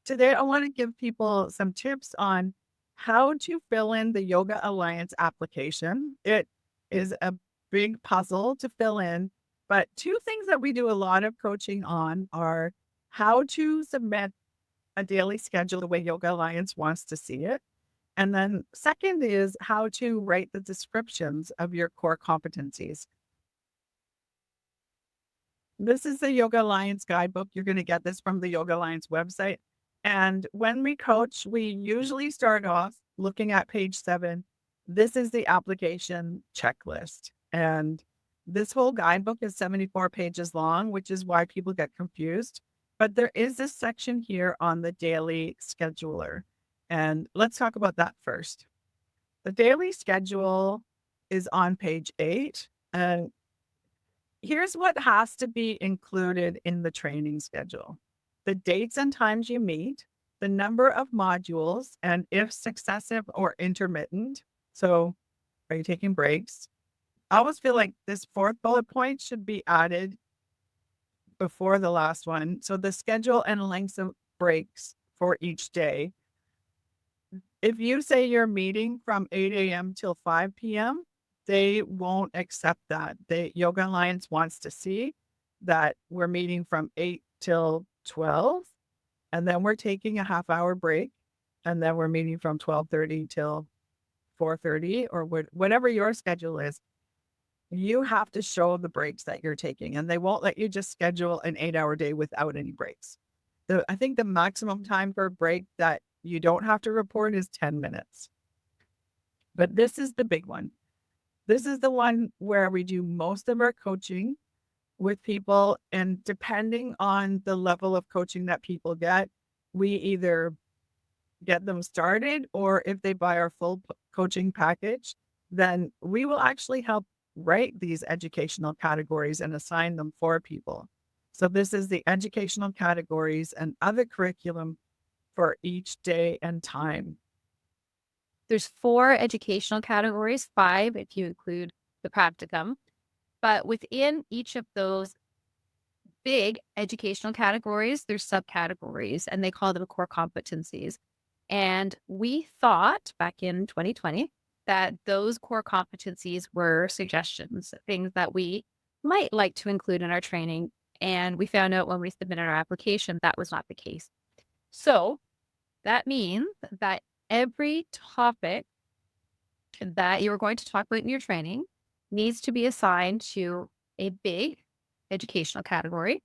Today, I want to give people some tips on how to fill in the Yoga Alliance application. It is a big puzzle to fill in, but two things that we do a lot of coaching on are how to submit a daily schedule the way Yoga Alliance wants to see it. And then second is how to write the descriptions of your core competencies. This is the Yoga Alliance guidebook. You're going to get this from the Yoga Alliance website. And when we coach, we usually start off looking at page 7. This is the application checklist. And this whole guidebook is 74 pages long, which is why people get confused. But there is this section here on the daily scheduler. And let's talk about that first. The daily schedule is on page 8. And here's what has to be included in the training schedule: the dates and times you meet, the number of modules, and if successive or intermittent. So, are you taking breaks? I always feel like this fourth bullet point should be added before the last one. So, the schedule and lengths of breaks for each day. If you say you're meeting from 8 a.m. till 5 p.m., they won't accept that. Yoga Alliance wants to see that we're meeting from 8 till 12, and then we're taking a half-hour break, and then we're meeting from 12:30 till 4:30 or whatever your schedule is. You have to show the breaks that you're taking, and they won't let you just schedule an 8-hour day without any breaks. I think the maximum time for a break that you don't have to report is 10 minutes. But this is the big one. This is the one where we do most of our coaching with people. And depending on the level of coaching that people get, we either get them started, or if they buy our full coaching package, then we will actually help write these educational categories and assign them for people. So this is the educational categories and other curriculum for each day and time. There's 4 educational categories, 5 if you include the practicum. But within each of those big educational categories, there's subcategories, and they call them core competencies. And we thought back in 2020 that those core competencies were suggestions, things that we might like to include in our training. And we found out when we submitted our application that was not the case. So that means that every topic that you're going to talk about in your training needs to be assigned to a big educational category.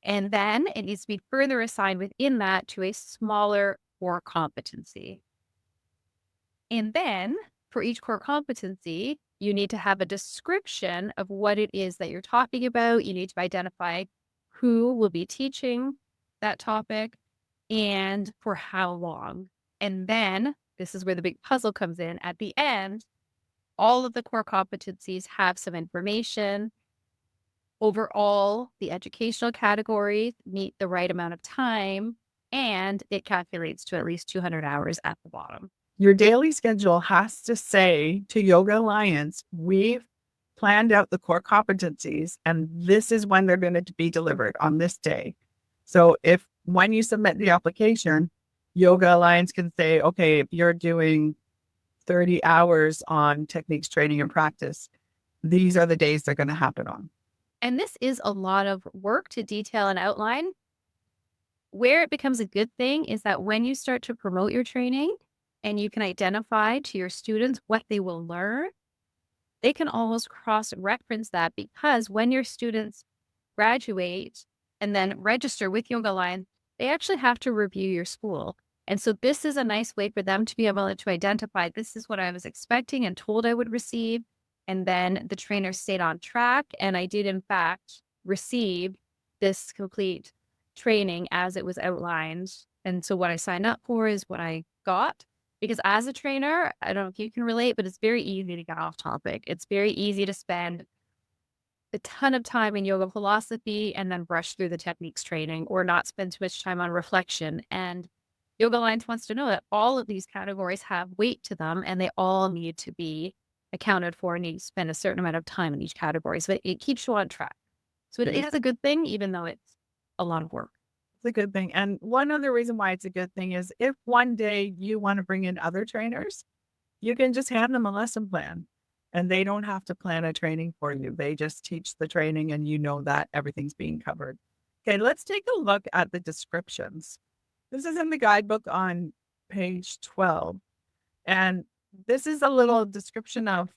And then it needs to be further assigned within that to a smaller core competency. And then for each core competency, you need to have a description of what it is that you're talking about. You need to identify who will be teaching that topic and for how long. And then this is where the big puzzle comes in. At the end, all of the core competencies have some information. Overall, the educational categories meet the right amount of time, and it calculates to at least 200 hours at the bottom. Your daily schedule has to say to Yoga Alliance, we've planned out the core competencies, and this is when they're going to be delivered on this day. So when you submit the application, Yoga Alliance can say, okay, if you're doing 30 hours on techniques, training, and practice, these are the days they're going to happen on. And this is a lot of work to detail and outline. Where it becomes a good thing is that when you start to promote your training and you can identify to your students what they will learn, they can almost cross-reference that, because when your students graduate and then register with Yoga Alliance, they actually have to review your school. And so this is a nice way for them to be able to identify, this is what I was expecting and told I would receive. And then the trainer stayed on track. And I did, in fact, receive this complete training as it was outlined. And so what I signed up for is what I got. Because as a trainer, I don't know if you can relate, but it's very easy to get off topic. It's very easy to spend a ton of time in yoga philosophy and then brush through the techniques training, or not spend too much time on reflection. And Yoga Alliance wants to know that all of these categories have weight to them, and they all need to be accounted for, and need to spend a certain amount of time in each category. So it keeps you on track. So it is a good thing, even though it's a lot of work. It's a good thing. And one other reason why it's a good thing is if one day you want to bring in other trainers, you can just hand them a lesson plan and they don't have to plan a training for you. They just teach the training and you know that everything's being covered. Okay, let's take a look at the descriptions. This is in the guidebook on page 12. And this is a little description of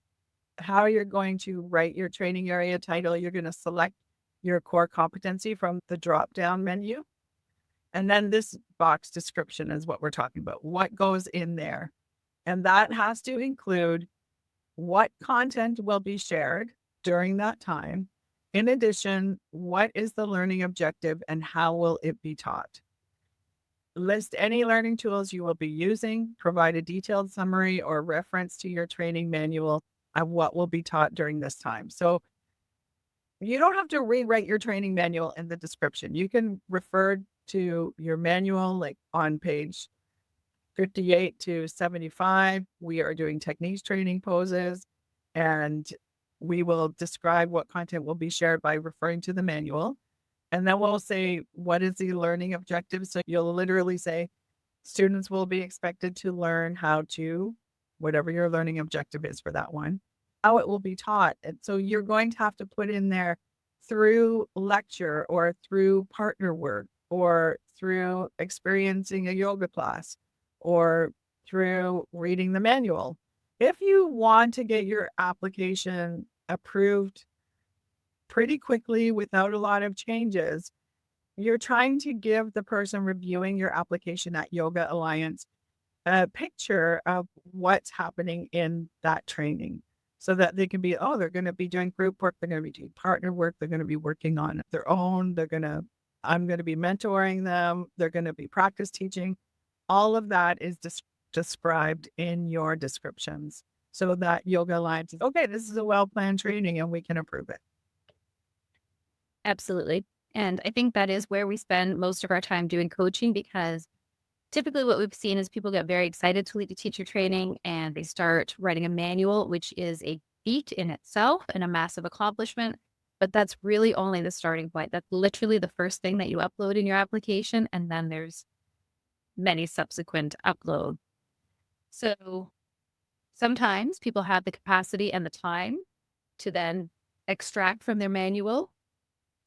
how you're going to write your training area title. You're going to select your core competency from the drop down menu. And then this box description is what we're talking about. What goes in there? And that has to include what content will be shared during that time. In addition, what is the learning objective and how will it be taught? List any learning tools you will be using, provide a detailed summary or reference to your training manual of what will be taught during this time. So you don't have to rewrite your training manual in the description. You can refer to your manual, like on page 58 to 75. We are doing techniques training poses, and we will describe what content will be shared by referring to the manual. And then we'll say, what is the learning objective? So you'll literally say, students will be expected to learn how to, whatever your learning objective is for that one, how it will be taught. And so you're going to have to put in there through lecture or through partner work or through experiencing a yoga class or through reading the manual. If you want to get your application approved pretty quickly without a lot of changes, you're trying to give the person reviewing your application at Yoga Alliance a picture of what's happening in that training so that they can be, oh, they're going to be doing group work, they're going to be doing partner work, they're going to be working on their own, I'm going to be mentoring them, they're going to be practice teaching. All of that is described in your descriptions so that Yoga Alliance is, okay, this is a well-planned training and we can approve it. Absolutely. And I think that is where we spend most of our time doing coaching, because typically what we've seen is people get very excited to lead a teacher training and they start writing a manual, which is a feat in itself and a massive accomplishment. But that's really only the starting point. That's literally the first thing that you upload in your application. And then there's many subsequent uploads. So sometimes people have the capacity and the time to then extract from their manual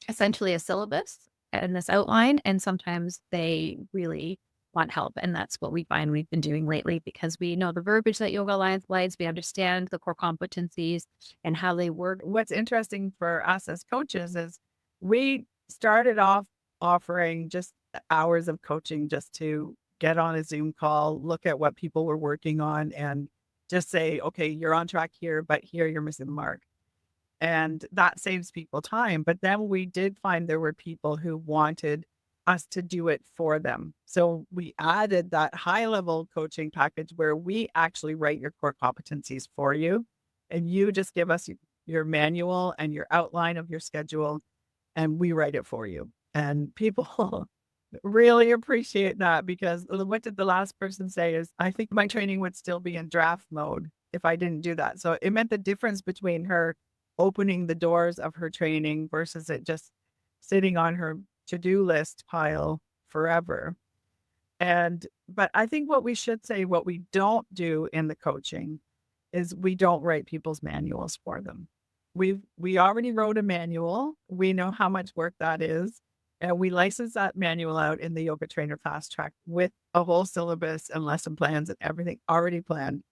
essentially a syllabus and this outline. And sometimes they really want help. And that's what we find we've been doing lately, because we know the verbiage that Yoga Alliance likes. We understand the core competencies and how they work. What's interesting for us as coaches is we started off offering just hours of coaching just to get on a Zoom call, look at what people were working on and just say, okay, you're on track here, but here you're missing the mark. And that saves people time. But then we did find there were people who wanted us to do it for them. So we added that high level coaching package where we actually write your core competencies for you. And you just give us your manual and your outline of your schedule, and we write it for you. And people really appreciate that, because what did the last person say is, I think my training would still be in draft mode if I didn't do that. So it meant the difference between her opening the doors of her training versus it just sitting on her to-do list pile forever. But I think what we should say, what we don't do in the coaching is we don't write people's manuals for them. We already wrote a manual. We know how much work that is. And we license that manual out in the Yoga Trainer Fast Track with a whole syllabus and lesson plans and everything already planned.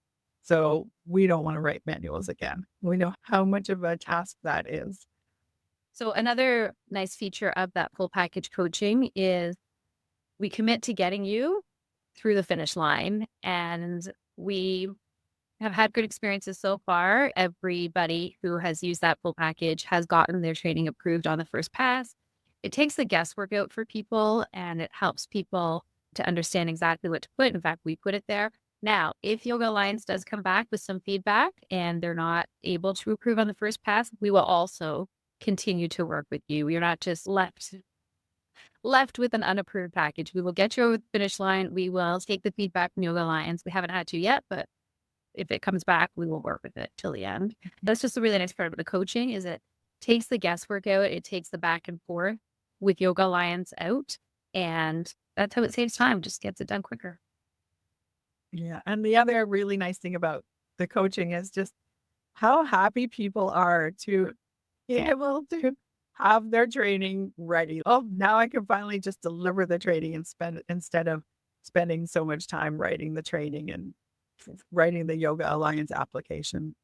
So we don't want to write manuals again. We know how much of a task that is. So another nice feature of that full package coaching is we commit to getting you through the finish line. And we have had good experiences so far. Everybody who has used that full package has gotten their training approved on the first pass. It takes the guesswork out for people and it helps people to understand exactly what to put. In fact, we put it there. Now, if Yoga Alliance does come back with some feedback and they're not able to approve on the first pass, we will also continue to work with you. You're not just left with an unapproved package. We will get you over the finish line. We will take the feedback from Yoga Alliance. We haven't had to yet, but if it comes back, we will work with it till the end. That's just a really nice part of the coaching, is it takes the guesswork out. It takes the back and forth with Yoga Alliance out. And that's how it saves time, just gets it done quicker. Yeah. And the other really nice thing about the coaching is just how happy people are to be able to have their training ready. Oh, now I can finally just deliver the training and spend instead of spending so much time writing the training and writing the Yoga Alliance application.